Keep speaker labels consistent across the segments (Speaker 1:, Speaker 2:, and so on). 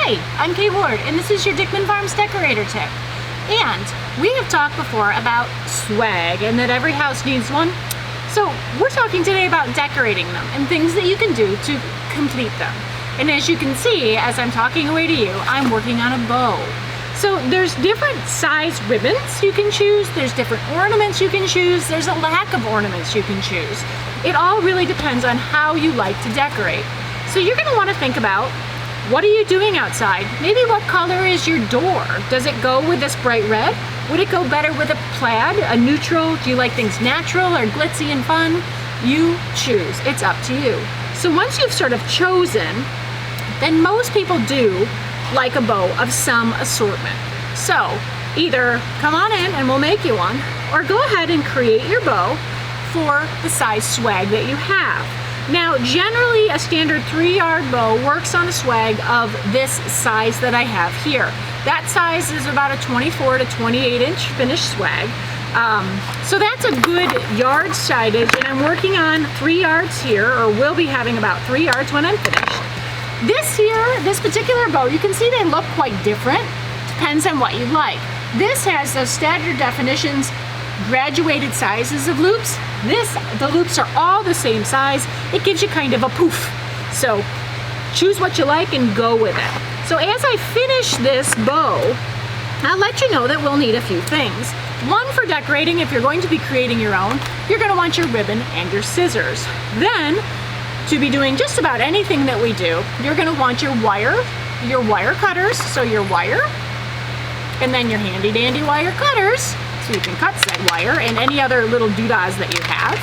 Speaker 1: Hi, I'm Kay Ward, and this is your Dickman Farms decorator tip. And we have talked before about swag and that every house needs one. So we're talking today about decorating them and things that you can do to complete them. And as you can see, as I'm talking away to you, I'm working on a bow. So there's different size ribbons you can choose, there's different ornaments you can choose, there's a lack of ornaments you can choose. It all really depends on how you like to decorate. So you're going to want to think about, what are you doing outside? Maybe what color is your door? Does it go with this bright red? Would it go better with a plaid, a neutral? Do you like things natural or glitzy and fun? You choose, it's up to you. So once you've sort of chosen, then most people do like a bow of some assortment. So either come on in and we'll make you one, or go ahead and create your bow for the size swag that you have. Now, generally a standard 3-yard bow works on a swag of this size that I have here. That size is about a 24 to 28 inch finished swag. So that's a good yard sidage, and I'm working on 3 yards here, or will be having about 3 yards when I'm finished. This particular bow, you can see they look quite different. Depends on what you like. This has those standard definitions, graduated sizes of loops. The loops are all the same size. It gives you kind of a poof. So choose what you like and go with it. So as I finish this bow, I'll let you know that we'll need a few things. One, for decorating, if you're going to be creating your own, you're going to want your ribbon and your scissors. Then, to be doing just about anything that we do, you're going to want your wire cutters, so your wire, and then your handy dandy wire cutters, so you can cut said wire and any other little doodads that you have.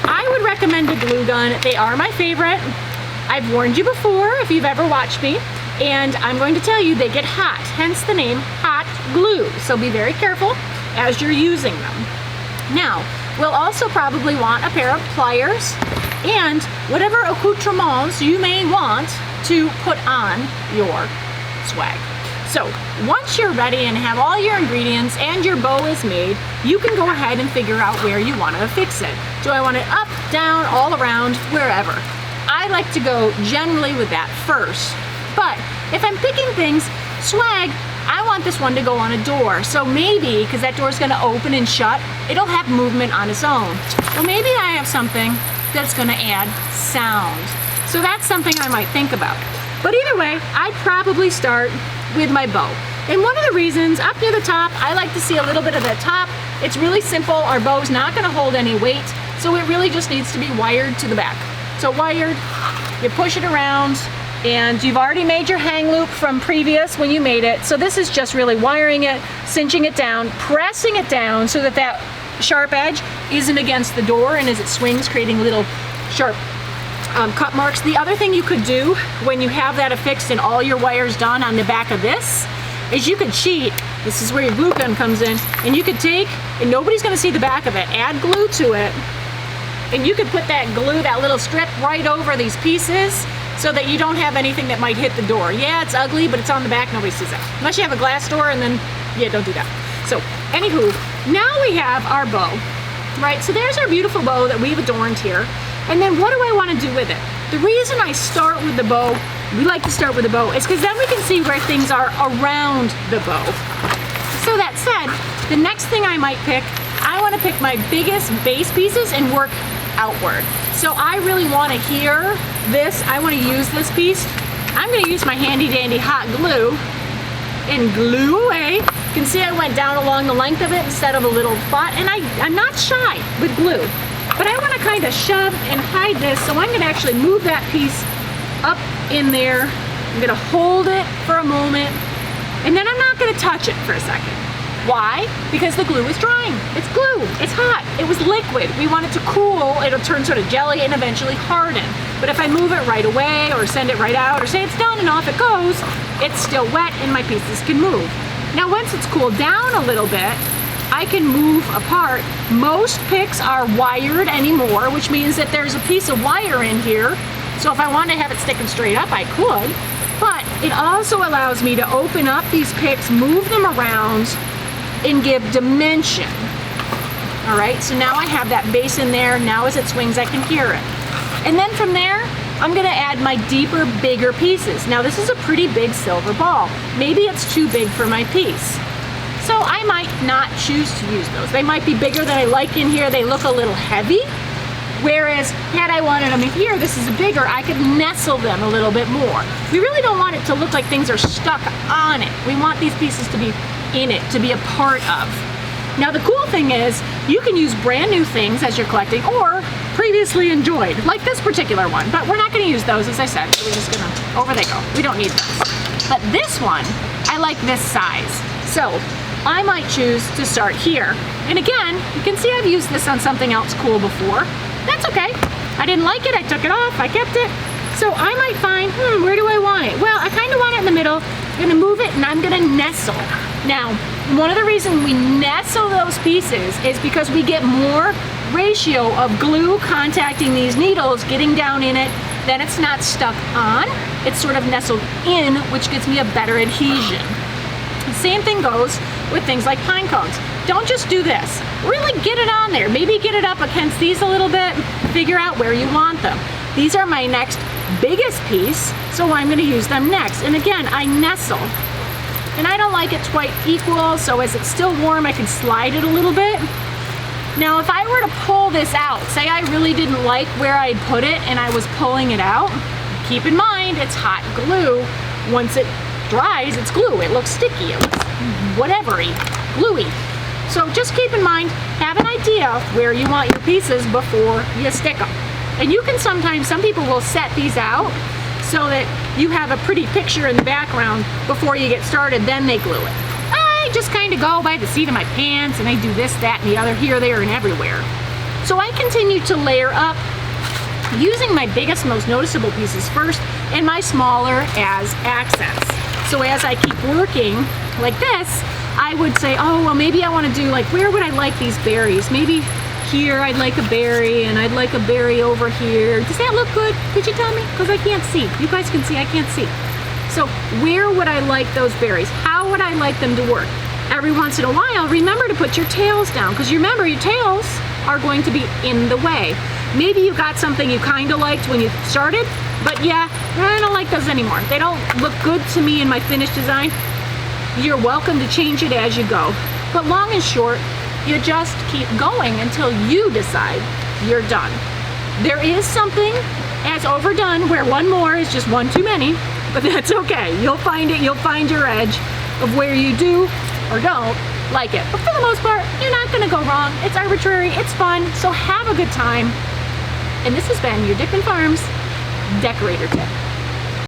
Speaker 1: I would recommend a glue gun. They are my favorite. I've warned you before if you've ever watched me, and I'm going to tell you they get hot, hence the name hot glue. So be very careful as you're using them. Now, we'll also probably want a pair of pliers and whatever accoutrements you may want to put on your swag. So once you're ready and have all your ingredients and your bow is made, you can go ahead and figure out where you want to fix it. Do I want it up, down, all around, wherever? I like to go generally with that first. But if I'm picking things, swag, I want this one to go on a door. So maybe, because that door is going to open and shut, it'll have movement on its own. Well, maybe I have something that's going to add sound. So that's something I might think about. But either way, I'd probably start with my bow. And one of the reasons, up near the top, I like to see a little bit of the top. It's really simple. Our bow's not going to hold any weight, so it really just needs to be wired to the back. So wired, you push it around, and you've already made your hang loop from previous when you made it. So this is just really wiring it, cinching it down, pressing it down so that that sharp edge isn't against the door, and as it swings, creating little sharp cut marks. The other thing you could do when you have that affixed and all your wires done on the back of this is you could cheat. This is where your glue gun comes in, and you could take, and nobody's going to see the back of it, add glue to it, and you could put that glue, that little strip, right over these pieces so that you don't have anything that might hit the door. Yeah, it's ugly, but it's on the back, nobody sees it. Unless you have a glass door, and then, yeah, don't do that. So, anywho, now we have our bow, right? So there's our beautiful bow that we've adorned here. And then what do I want to do with it? The reason I start with the bow, we like to start with the bow, is because then we can see where things are around the bow. So that said, the next thing I might pick, I want to pick my biggest base pieces and work outward. So I really want to hear this. I want to use this piece. I'm going to use my handy dandy hot glue and glue away. You can see I went down along the length of it instead of a little spot, and I'm not shy with glue. But I want to kind of shove and hide this, so I'm going to actually move that piece up in there. I'm going to hold it for a moment, and then I'm not going to touch it for a second. Why? Because the glue is drying. It's glue. It's hot. It was liquid. We want it to cool. It'll turn sort of jelly and eventually harden. But if I move it right away or send it right out or say it's done and off it goes, it's still wet and my pieces can move. Now once it's cooled down a little bit, I can move apart. Most picks are wired anymore, which means that there's a piece of wire in here. So if I wanted to have it sticking straight up, I could. But it also allows me to open up these picks, move them around, and give dimension. All right, so now I have that base in there. Now as it swings, I can hear it. And then from there, I'm gonna add my deeper, bigger pieces. Now this is a pretty big silver ball. Maybe it's too big for my piece. So I might not choose to use those. They might be bigger than I like in here. They look a little heavy. Whereas had I wanted them in here, this is bigger, I could nestle them a little bit more. We really don't want it to look like things are stuck on it. We want these pieces to be in it, to be a part of. Now the cool thing is, you can use brand new things as you're collecting or previously enjoyed, like this particular one. But we're not gonna use those, as I said, so we're just gonna, over they go. We don't need those. But this one, I like this size. So I might choose to start here. And again, you can see I've used this on something else cool before. That's okay. I didn't like it, I took it off, I kept it. So I might find, where do I want it? Well, I kind of want it in the middle. I'm gonna move it and I'm gonna nestle. Now, one of the reasons we nestle those pieces is because we get more ratio of glue contacting these needles, getting down in it, then it's not stuck on, it's sort of nestled in, which gives me a better adhesion. The same thing goes with things like pine cones. Don't just do this. Really get it on there. Maybe get it up against these a little bit, figure out where you want them. These are my next biggest piece, so I'm gonna use them next. And again, I nestle. And I don't like it quite equal, so as it's still warm, I can slide it a little bit. Now, if I were to pull this out, say I really didn't like where I'd put it and I was pulling it out, keep in mind it's hot glue. Once it dries, it's glue. It looks sticky, it looks whatevery, gluey. So just keep in mind, have an idea where you want your pieces before you stick them. And you can sometimes, some people will set these out so that you have a pretty picture in the background before you get started, then they glue it. I just kind of go by the seat of my pants and I do this, that, and the other, here, there, and everywhere. So I continue to layer up using my biggest, most noticeable pieces first and my smaller as accents. So as I keep working like this, I would say, oh, well, maybe I want to do like, where would I like these berries? Maybe here I'd like a berry and I'd like a berry over here. Does that look good? Could you tell me? Because I can't see. You guys can see, I can't see. So where would I like those berries? How would I like them to work? Every once in a while, remember to put your tails down, because you remember your tails are going to be in the way. Maybe you got something you kind of liked when you started, but yeah, I don't like those anymore. They don't look good to me in my finished design. You're welcome to change it as you go. But long and short, you just keep going until you decide you're done. There is something as overdone where one more is just one too many, but that's okay. You'll find it, you'll find your edge of where you do or don't like it. But for the most part, you're not gonna go wrong. It's arbitrary, it's fun, so have a good time. And this has been your Dickman Farms Decorator Tip.